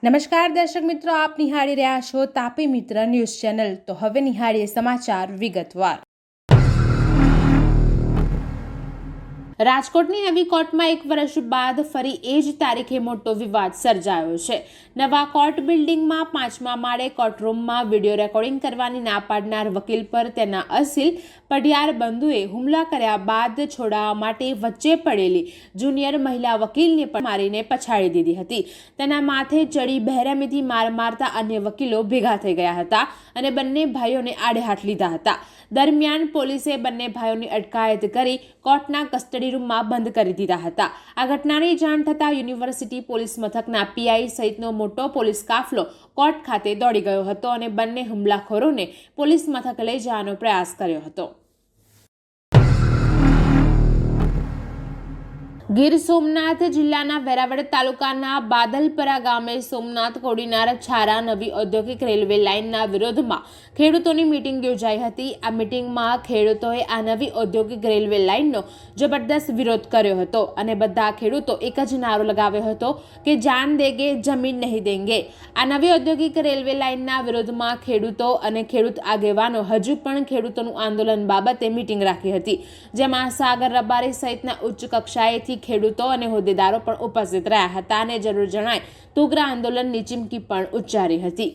નમસ્કાર દર્શક મિત્રો, આપ નિહાળી રહ્યા છો તાપી મિત્ર ન્યૂઝ ચેનલ। તો હવે નિહાળીએ સમાચાર વિગતવાર। રાજકોટની નવી કોર્ટમાં 1 વર્ષ બાદ ફરી એ જ તારીખે મોટો વિવાદ સર્જાયો છે। નવા કોર્ટ બિલ્ડિંગમાં 5મા માળે કોર્ટરૂમમાં વિડીયો રેકોર્ડિંગ કરવાની ના પાડનાર વકીલ પર તેના અસીલ પઢિયાર બંધુએ હુમલા કર્યા બાદ છોડાવવા માટે વચ્ચે પડેલી જુનિયર મહિલા વકીલને પણ મારીને પછાડી દીધી હતી। તેના માથે ચડી બહેરમીથી માર મારતા અન્ય વકીલો ભેગા થઈ ગયા હતા અને બંને ભાઈઓને આડે હાથ લીધા હતા। દરમિયાન પોલીસે બંને ભાઈઓની અટકાયત કરી કોર્ટના કસ્ટડી રૂમમાં બંધ કરી દીધા હતા। આ ઘટનાની જાણ થતાં યુનિવર્સિટી પોલીસ મથકના પીઆઈ સહિતનો મોટો પોલીસ કાફલો કોર્ટ ખાતે દોડી ગયો હતો અને બંને હુમલાખોરોને પોલીસ મથક લઈ જવાનો પ્રયાસ કર્યો હતો। ગીર સોમનાથ જિલ્લાના વેરાવળ તાલુકાના બાદલપરા ગામે સોમનાથ કોડીનાર છારા નવી ઔદ્યોગિક રેલવે લાઇનના વિરોધમાં ખેડૂતોની મીટિંગ યોજાઈ હતી। આ મીટિંગમાં ખેડૂતોએ આ નવી ઔદ્યોગિક રેલવે લાઇનનો જબરદસ્ત વિરોધ કર્યો હતો અને બધા ખેડૂતો એક જ નારો લગાવ્યો હતો કે જાન દેંગે જમીન નહીં દેંગે। આ નવી ઔદ્યોગિક રેલવે લાઇનના વિરોધમાં ખેડૂતો અને ખેડૂત આગેવાનો હજુ પણ ખેડૂતોનું આંદોલન બાબતે મીટિંગ રાખી હતી, જેમાં સાગર રબારી સહિતના ઉચ્ચ કક્ષાએથી ખેડૂતો અને હોદ્દેદારો પણ ઉપસ્થિત રહ્યા હતા અને જરૂર જણાય તો ઉગ્ર આંદોલનની ચીમકી પણ ઉચ્ચારી હતી।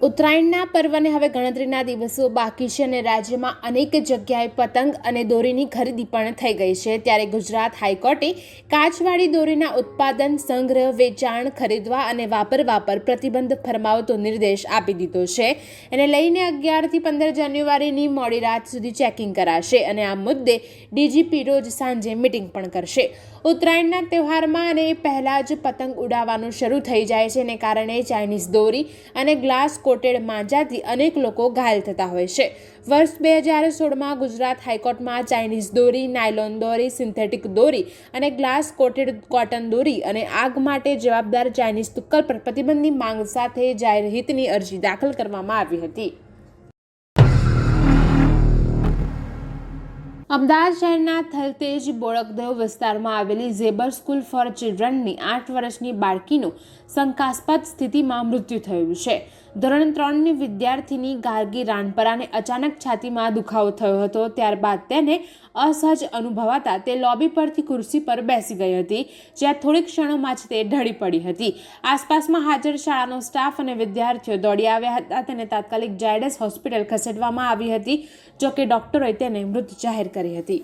ઉત્તરાયણના પર્વને હવે ગણતરીના દિવસો બાકી છે અને રાજ્યમાં અનેક જગ્યાએ પતંગ અને દોરીની ખરીદી પણ થઈ ગઈ છે। ત્યારે ગુજરાત હાઈકોર્ટે કાચવાળી દોરીના ઉત્પાદન, સંગ્રહ, વેચાણ, ખરીદવા અને વાપરવા પર પ્રતિબંધ ફરમાવતો નિર્દેશ આપી દીધો છે। એને લઈને 11 થી 15 જાન્યુઆરીની મોડી રાત સુધી ચેકિંગ કરાશે અને આ મુદ્દે ડીજીપી રોજ સાંજે મીટિંગ પણ કરશે। ઉત્તરાયણના તહેવારમાં અને પહેલા જ પતંગ ઉડાવવાનું શરૂ થઈ જાય છે અને કારણે ચાઇનીઝ દોરી અને ગ્લાસ કોટેડ માંજાથી અનેક લોકો ઘાયલ થતા હોય છે। વર્ષ 2016માં ગુજરાત હાઈકોર્ટમાં ચાઇનીઝ દોરી, નાયલોન દોરી, સિન્થેટિક દોરી અને ગ્લાસ કોટેડ કોટન દોરી અને આગ માટે જવાબદાર ચાઇનીઝ તુક્કલ પર પ્રતિબંધની માંગ સાથે જાહેર હિતની અરજી દાખલ કરવામાં આવી હતી। અમદાવાદ શહેરના થલતેજ બોળકદેવ વિસ્તારમાં આવેલી ઝેબર સ્કૂલ ફોર ચિલ્ડ્રનની 8 વર્ષની બાળકીનું શંકાસ્પદ સ્થિતિમાં મૃત્યુ થયું છે। ધોરણ 3ની વિદ્યાર્થીની ગાર્ગી રાનપરાને અચાનક છાતીમાં દુખાવો થયો હતો। ત્યારબાદ તેને અસહજ અનુભવાતા તે લોબી પરથી ખુરશી પર બેસી ગઈ હતી, જ્યાં થોડીક ક્ષણોમાં જ તે ઢળી પડી હતી। આસપાસમાં હાજર શાળાનો સ્ટાફ અને વિદ્યાર્થીઓ દોડી આવ્યા હતા। તેને તાત્કાલિક ઝાયડસ હોસ્પિટલ ખસેડવામાં આવી હતી, જોકે ડોક્ટરોએ તેને મૃત જાહેર કરી હતી।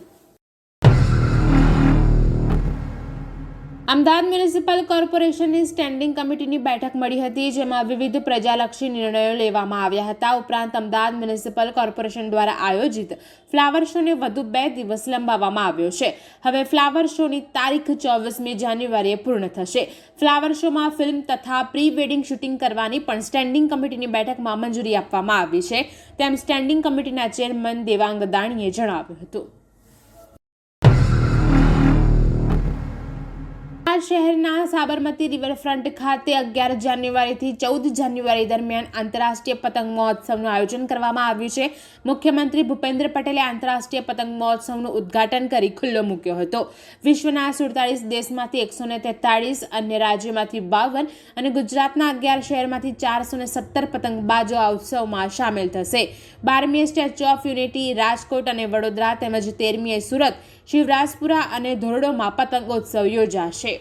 અમદાવાદ મ્યુનિસિપલ કોર્પોરેશનની સ્ટેન્ડિંગ કમિટીની બેઠક મળી હતી, જેમાં વિવિધ પ્રજાલક્ષી નિર્ણયો લેવામાં આવ્યા હતા। ઉપરાંત અમદાવાદ મ્યુનિસિપલ કોર્પોરેશન દ્વારા આયોજિત ફ્લાવર શોને વધુ 2 દિવસ લંબાવવામાં આવ્યો છે। હવે ફ્લાવર શોની તારીખ 24મી જાન્યુઆરીએ પૂર્ણ થશે। ફ્લાવર શોમાં ફિલ્મ તથા પ્રી વેડિંગ શૂટિંગ કરવાની પણ સ્ટેન્ડિંગ કમિટીની બેઠકમાં મંજૂરી આપવામાં આવી છે, તેમ સ્ટેન્ડિંગ કમિટીના ચેરમેન દેવાંગ દાણીએ જણાવ્યું હતું। શહેરના સાબરમતી રિવરફ્રન્ટ ખાતે 11 જાન્યુઆરીથી 14 જાન્યુઆરી દરમિયાન આંતરરાષ્ટ્રીય પતંગ મહોત્સવનું આયોજન કરવામાં આવ્યું છે। મુખ્યમંત્રી ભૂપેન્દ્ર પટેલે આંતરરાષ્ટ્રીય પતંગ મહોત્સવનું ઉદ્ઘાટન કરી ખુલ્લો મૂક્યો હતો। વિશ્વના 47 દેશમાંથી 143, અન્ય રાજ્યોમાંથી 52 અને ગુજરાતના 11 શહેરમાંથી 417 પતંગબાજો આ ઉત્સવમાં સામેલ થશે। 12મીએ સ્ટેચ્યુ ઓફ યુનિટી, રાજકોટ અને વડોદરા તેમજ 13મીએ સુરત, શિવરાજપુરા અને ધોરડોમાં પતંગોત્સવ યોજાશે।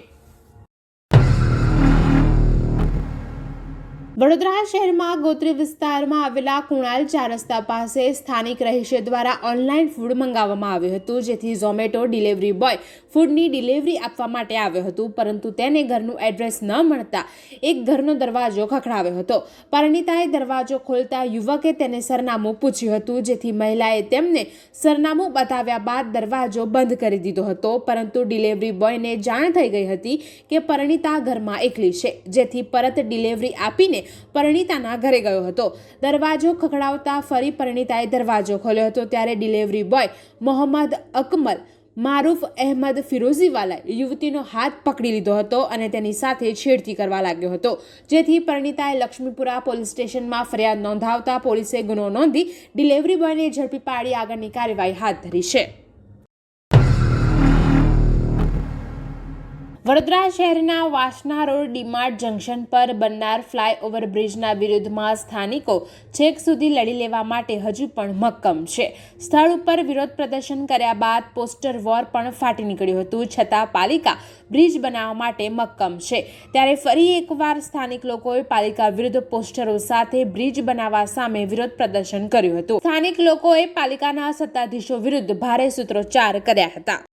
વડોદરા શહેરમાં ગોત્રી વિસ્તારમાં આવેલા કુણાલ 4 રસ્તા પાસે સ્થાનિક રહીશો દ્વારા ઓનલાઈન ફૂડ મંગાવવામાં આવ્યું હતું, જેથી ઝોમેટો ડિલિવરી બોય ફૂડની ડિલિવરી આપવા માટે આવ્યો હતો, પરંતુ તેને ઘરનું એડ્રેસ ન મળતા એક ઘરનો દરવાજો ખખડાવ્યો હતો। પરિણીતાએ દરવાજો ખોલતા યુવકે તેને સરનામું પૂછ્યું હતું, જેથી મહિલાએ તેમને સરનામું બતાવ્યા બાદ દરવાજો બંધ કરી દીધો હતો, પરંતુ ડિલિવરી બોયને જાણ થઈ ગઈ હતી કે પરિણીતા ઘરમાં એકલી છે, જેથી પરત ડિલિવરી આપીને પરિણીતાના ઘરે ગયો હતો। દરવાજો ખખડાવતા ફરી પરિણીતાએ દરવાજો ખોલ્યો હતો, ત્યારે ડિલિવરી બોય મોહમ્મદ અકમલ મારૂફ અહેમદ ફિરોઝીવાલાએ યુવતીનો હાથ પકડી લીધો હતો અને તેની સાથે છેડતી કરવા લાગ્યો હતો, જેથી પરિણીતાએ લક્ષ્મીપુરા પોલીસ સ્ટેશનમાં ફરિયાદ નોંધાવતા પોલીસે ગુનો નોંધી ડિલિવરી બોયને ઝડપી પાડી આગળની કાર્યવાહી હાથ ધરી છે। વડોદરા શહેરના વાસણા રોડ ડીમાર્ટ જંકશન પર બનનાર ફ્લાયઓવર બ્રિજના વિરોધમાં સ્થાનિકો છેક સુધી લડી લેવા માટે હજુ પણ મક્કમ છે. સ્થળ ઉપર વિરોધ પ્રદર્શન કર્યા બાદ પોસ્ટર વોર પણ ફાટી નીકળ્યું હતું, છતાં પાલિકા બ્રિજ બનાવવા માટે મક્કમ છે. ત્યારે ફરી એકવાર સ્થાનિક લોકોએ પાલિકા વિરુદ્ધ પોસ્ટરો સાથે બ્રિજ બનાવવા સામે વિરોધ પ્રદર્શન કર્યું હતું. સ્થાનિક લોકોએ પાલિકાના સત્તાધીશો વિરુદ્ધ ભારે સૂત્રોચ્ચાર કર્યા હતા.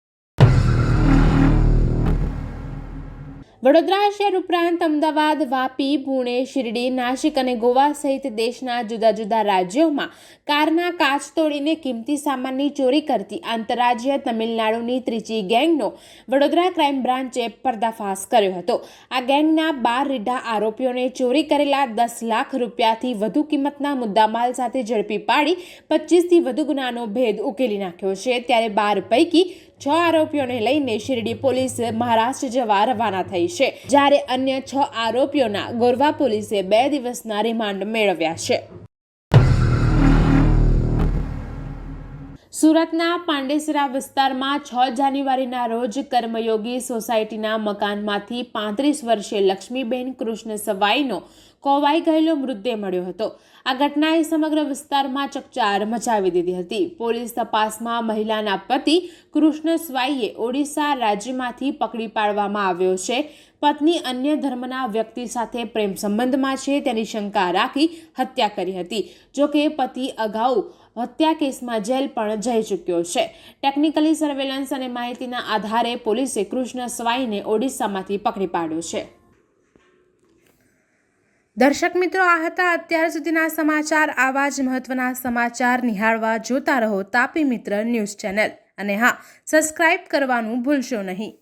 વડોદરા શહેર ઉપરાંત અમદાવાદ, વાપી, પુણે, શિરડી, નાસિક અને ગોવા સહિત દેશના જુદા જુદા રાજ્યોમાં કારના કાચ તોડીને કિંમતી સામાનની ચોરી કરતી આંતરરાજ્ય તમિલનાડુની ત્રિચી ગેંગનો વડોદરા ક્રાઇમ બ્રાન્ચે પર્દાફાશ કર્યો હતો. આ ગેંગના 12 રીઢા આરોપીઓને ચોરી કરેલા 10 લાખ રૂપિયાથી વધુ કિંમતના મુદ્દામાલ સાથે ઝડપી પાડી 25થી વધુ ગુનાનો ભેદ ઉકેલી નાખ્યો છે. ત્યારે 12 પૈકી 6 આરોપીઓને લઈને શિરડી પોલીસ મહારાષ્ટ્ર જવા રવાના થઈ છે, જ્યારે અન્ય 6 આરોપીઓના ગોરવા પોલીસે 2 દિવસના રિમાન્ડ મેળવ્યા છે. સુરતના પાંડેસરા વિસ્તારમાં 6 જાન્યુઆરીના રોજ કર્મયોગી સોસાયટીના મકાનમાંથી 35 વર્ષીય લક્ષ્મીબેન કૃષ્ણ સવાઈનો કોવાઈ ગયેલો મૃતદેહ મળ્યો હતો. આ ઘટનાએ સમગ્ર વિસ્તારમાં ચકચાર મચાવી દીધી હતી. પોલીસ તપાસમાં મહિલાના પતિ કૃષ્ણ સ્વાઈએ ઓડિશા રાજ્યમાંથી પકડી પાડવામાં આવ્યો છે. પત્ની અન્ય ધર્મના વ્યક્તિ સાથે પ્રેમ સંબંધમાં છે તેની શંકા રાખી હત્યા કરી હતી. જોકે પતિ અગાઉ હત્યા કેસમાં જેલ પણ જઈ ચૂક્યો છે. ટેકનિકલી સર્વેલન્સ અને માહિતીના આધારે પોલીસે કૃષ્ણ સ્વાઈને ઓડિશામાંથી પકડી પાડ્યો છે. દર્શક મિત્રો, આ હતા અત્યાર સુધીના સમાચાર. આવા જ મહત્વના સમાચાર નિહાળવા જોતા રહો તાપી મિત્ર ન્યૂઝ ચેનલ. અને હા, સબસ્ક્રાઇબ કરવાનું ભૂલશો નહીં.